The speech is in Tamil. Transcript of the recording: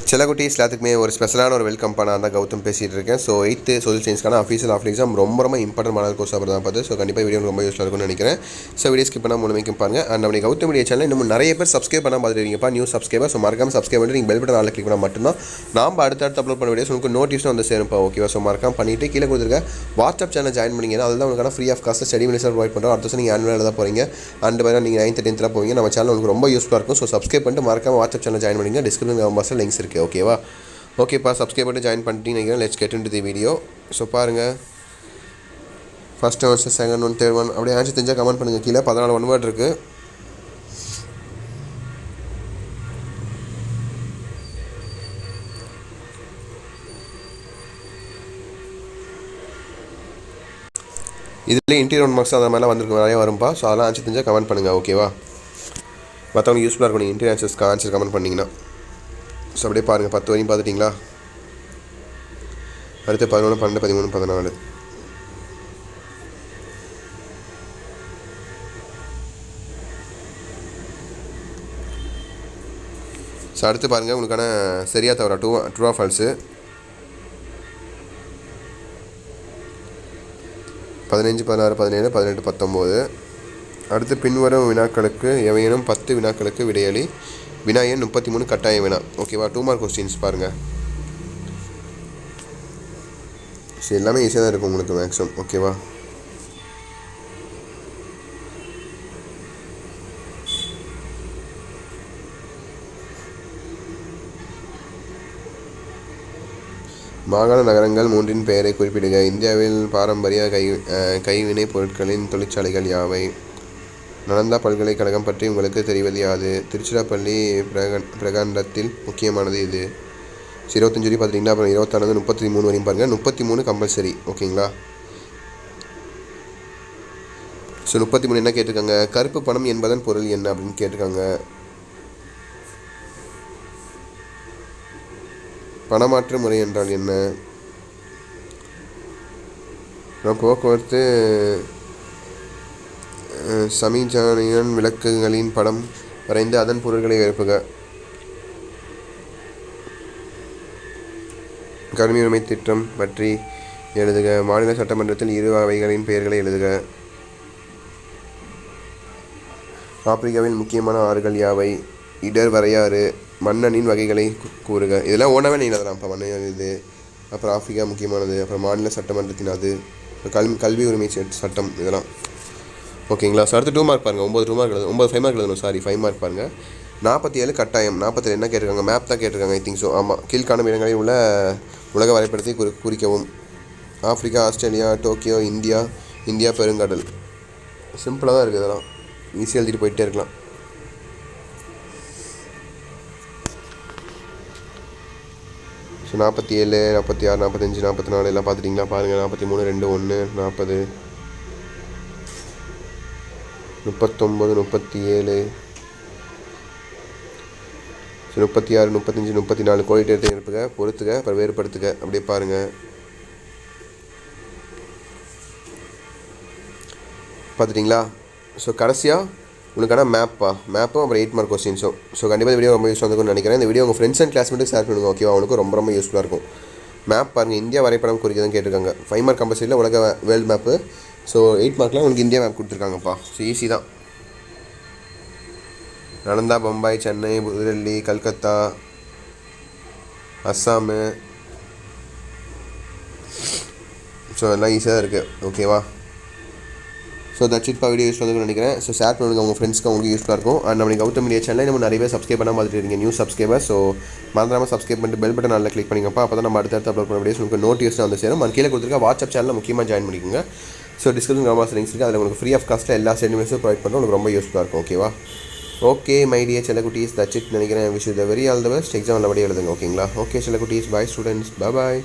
செல்லக்குட்டீஸ் எல்லாத்துக்குமே ஒரு ஸ்பெஷலான ஒரு வெல்கம் பண்ண அந்த கௌதம் பேசிகிட்டு இருக்கேன். ஸோ 8th சோஷியல் சயின்ஸ்க்கான அஃபீஷியல் ஆஃப் எக்ஸாம் ரொம்ப இம்பார்ட்டன் மாடல் கோர்ஸ் அப்படி தான் பார்த்து. ஸோ கண்டிப்பாக வீடியோ ரொம்ப யூஸ்ஃபுல்லாக இருக்கும்னு நினைக்கிறேன். ஸோ வீடியோ ஸ்கிப் பண்ணால் மூலமே பாருங்கள். அண்ட் நம்ம கௌதம் மீடியா சேனல் இன்னும் நிறைய பேர் சப்ஸ்கிரைப் பண்ணால் பார்த்துருக்கீங்கப்பா, நியூ சப்ஸ்கிரைபர். ஸோ மறக்காம சப்ஸ்கிரைப் பண்ணிட்டு நீங்கள் பெல் பட்டன் ஆல் கிளிக் பண்ணால் மட்டும்தான் நாம் அடுத்தடுத்து அப்லோட் பண்ண வீடியோஸ் உங்களுக்கு நோட்டிஃபிகேஷன் வந்து சேரும்ப்பா. ஓகேவா? ஸோ மறக்காம பண்ணிவிட்டு கீழே கொடுத்துருக்க வாட்ஸ்அப் சேனல் ஜாயின் பண்ணிங்கன்னா அதில் உங்களுக்கு free of cost study material provide பண்ணுறோம். அடுத்த வருஷம் நீங்கள் ஆனுவல் எழுத போகிறீங்க. அண்ட் வேறு நீங்கள் 9th 10th போவீங்க. நம்ம சேனல் உங்களுக்கு ரொம்ப யூஸ்ஃபுல்லாக இருக்கும். ஸோ சப்ஸ்கிரைப் பண்ணிட்டு மறக்காம வாட்ஸ்அப் சேனல் ஜாயின் பண்ணிங்க. டிஸ்கிரிப்ஷன் பாக்ஸில் லிங்க்ஸ் இருக்குது. ஓகேவா? ஓகேப்பா, சப்ஸ்கிரைப் பண்ணி ஜாயின் பண்ணிட்டீங்க. Let's get into the video. So பாருங்கள், first one, second one, third one அப்படியே ஆன்சர் தெரிஞ்சால் கமெண்ட் பண்ணுங்கள். கீழே 14 ஒன் வேர்ட் இருக்குது. இதில் இன்டீரியர் ஒன் மார்க்ஸ் அந்த மாதிரிலாம் வந்துருக்கு, நிறைய வரும்பா. ஸோ அதெல்லாம் ஆன்சர் தெரிஞ்சால் கமெண்ட் பண்ணுங்கள். ஓகேவா? மற்றவங்க யூஸ்ஃபுல்லாக இருக்கும் நீங்கள் இன்டீரியர் ஆன்சர் கமெண்ட் பண்ணிங்கன்னா. ஸோ அப்படியே பாருங்கள், 10 வரையும் பார்த்துட்டிங்களா? அடுத்து 11, 12, 13, 14. ஸோ அடுத்து பாருங்கள், உங்களுக்கான சரியாக தவிர ட்ரூ ஃபால்ஸு 15, 16, 17, 18, 19. அடுத்து பின்வரும் வினாக்களுக்கு எவையேனும் 10 வினாக்களுக்கு விடையளி. வினா எண் 33 கட்டாய வினா. ஓகேவா? 2 மார்க் கொஸ்டின்ஸ் பாருங்கள். ஸோ எல்லாமே ஈஸியாக தான் இருக்கும் உங்களுக்கு மேக்ஸிமம். ஓகேவா? மாகாண நகரங்கள் 3 பெயரை குறிப்பிடுக. இந்தியாவில் பாரம்பரிய கைவினைப் பொருட்களின் தொழிற்சாலைகள் யாவை? நலந்தா பல்கலைக்கழகம் பற்றி உங்களுக்கு தெரிவது யாது? திருச்சிராப்பள்ளி பிரகாண்டத்தில் முக்கியமானது இது. 25 வரையும் பார்த்துட்டிங்கன்னா அப்புறம் 26 33 வரையும் பாருங்கள். 33 கம்பல்சரி. ஓகேங்களா? ஸோ 33 என்ன கேட்டிருக்காங்க? கருப்பு பணம் என்பதன் பொருள் என்ன அப்படின்னு கேட்டிருக்காங்க. பணமாற்று முறை என்றால் என்ன? போக்குவரத்து சமிஜானியன் விளக்குகளின் படம் வரைந்து அதன் பொருள்களை எழுப்புக. கல்வி உரிமை திட்டம் பற்றி எழுதுக. மாநில சட்டமன்றத்தில் இரு அவைகளின் பெயர்களை எழுதுக. ஆப்பிரிக்காவில் முக்கியமான ஆறுகள் யாவை? இடர் வரையாறு. மன்னனின் வகைகளை கூறுக. இதெல்லாம் ஓனவே நீங்கள் எழுதலாம். இப்போ மன்னன் இது, அப்புறம் ஆப்பிரிக்கா முக்கியமானது, அப்புறம் மாநில சட்டமன்றத்தின் அது, கல்வி உரிமை சட்டம், இதெல்லாம். ஓகேங்களா? ஸோ அடுத்து 2 மார்க் பாருங்கள். 9 2 மார்க் எழுதணும். 9 5 மார்க் எழுதணும். சாரி, 5 மார்க் பாருங்கள். 47 கட்டாயம். 47 என்ன கேட்டிருக்காங்க? மேப் தான் கேட்டிருக்காங்க. I think so. ஆமாம். கீழ்காணும் இடங்களில் உள்ள உலக வரைபடத்தை குறிக்கவும். ஆப்பிரிக்கா, ஆஸ்திரேலியா, டோக்கியோ, இந்தியா பெருங்கடல். சிம்பிளாக தான் இருக்குது. இதெல்லாம் ஈஸியாக எழுதிட்டு போயிட்டே இருக்கலாம். ஸோ 47, 46, 45, 44 எல்லாம் பார்த்துட்டிங்களா? பாருங்கள். 43, 2, 1, 40, 39, 37, 36, 35, 34 கோடிட்டு எடுத்து எழுப்புக, பொறுத்துக்க, அப்புறம் வேறுபடுத்துக. அப்படியே பாருங்கள். பார்த்துட்டிங்களா? ஸோ கடைசியாக உங்களுக்கான மேப்பும் அப்புறம் 8 மார்க் கொஸ்டின்ஸும். ஸோ கண்டிப்பாக இந்த வீடியோ ரொம்ப யூஸ் வந்துக்கும்னு நினைக்கிறேன். இந்த வீடியோ உங்கள் ஃப்ரெண்ட்ஸ் அண்ட் கிளாஸ்மேட்டுக்கு ஷேர் பண்ணுங்கள். ஓகேவா? அவனுக்கு ரொம்ப யூஸ்ஃபுல்லாக இருக்கும். மேப் பாருங்கள். இந்தியா வரைபடம் குறிக்கிறதுன்னு கேட்டிருக்காங்க. 5 மார்க் கம்பல்சரியில் உலக வேர்ல்டு மேப்பு. ஸோ 8 மார்க்கில் உங்களுக்கு இந்தியா மேப் கொடுத்துருக்காங்கப்பா. ஸோ ஈஸி தான். நலந்தா, பம்பாய், சென்னை, புதுடெல்லி, கல்கத்தா, அஸ்ஸாமு. ஸோ எல்லாம் ஈஸியாக தான் இருக்குது. ஓகேவா? So that's it. Video use பண்ணுன்னு நினைக்கிறேன். ஸோ ஷேர் பண்ணுங்கள் உங்கள் ஃப்ரெண்ட்ஸ்க்கு, உங்களுக்கு யூஸ்ஃபுல்லாக இருக்கும். அண்ட் நம்ம கௌதம் மீடியா சேனல் நம்ம நிறைய பேர் சப்ஸ்கிரைப் பண்ணால் பார்த்துட்டு இருக்கீங்க, நியூ சப்ஸ்கிரைபர். ஸோ மறந்துடாமல் சப்ஸ்கிரைப் பண்ணிட்டு பெல் பட்டன் நல்லா கிளிக் பண்ணிங்கப்பா. அப்போ தான் நம்ம அடுத்தடுத்து அப்லோட் பண்ண வீடியோஸ் உங்களுக்கு நோட்டிஃபிகேஷன் வந்து சேரும். அண்ட் கீழே கொடுத்துருக்க வாட்ஸ்அப் சேனலில் முக்கியமாக ஜாயின் பண்ணிக்கோங்க. ஸோ டிஸ்கிரிப்ஷன் ரொம்ப லிங்க்ஸ் இருக்குது. அதில் உங்களுக்கு ஃப்ரீ ஆஃப் காஸ்ட்டில் எல்லா ஸ்டேட்மெண்ட்ஸும் ப்ரொவைட் பண்ணுறோம். உங்களுக்கு ரொம்ப யூஸ்ஃபுல்லாக இருக்கும். ஓகேவா? ஓகே மை டியர் செல்லக்குட்டீஸ், தட்ஸ் இட் நினைக்கிறேன். Wish you the very all the best. Exam நல்லபடியாக எழுதுங்க. ஓகேங்களா? ஓகே செல்லக்குட்டீஸ், பாய் ஸ்டூடெண்ட்ஸ், பாய்.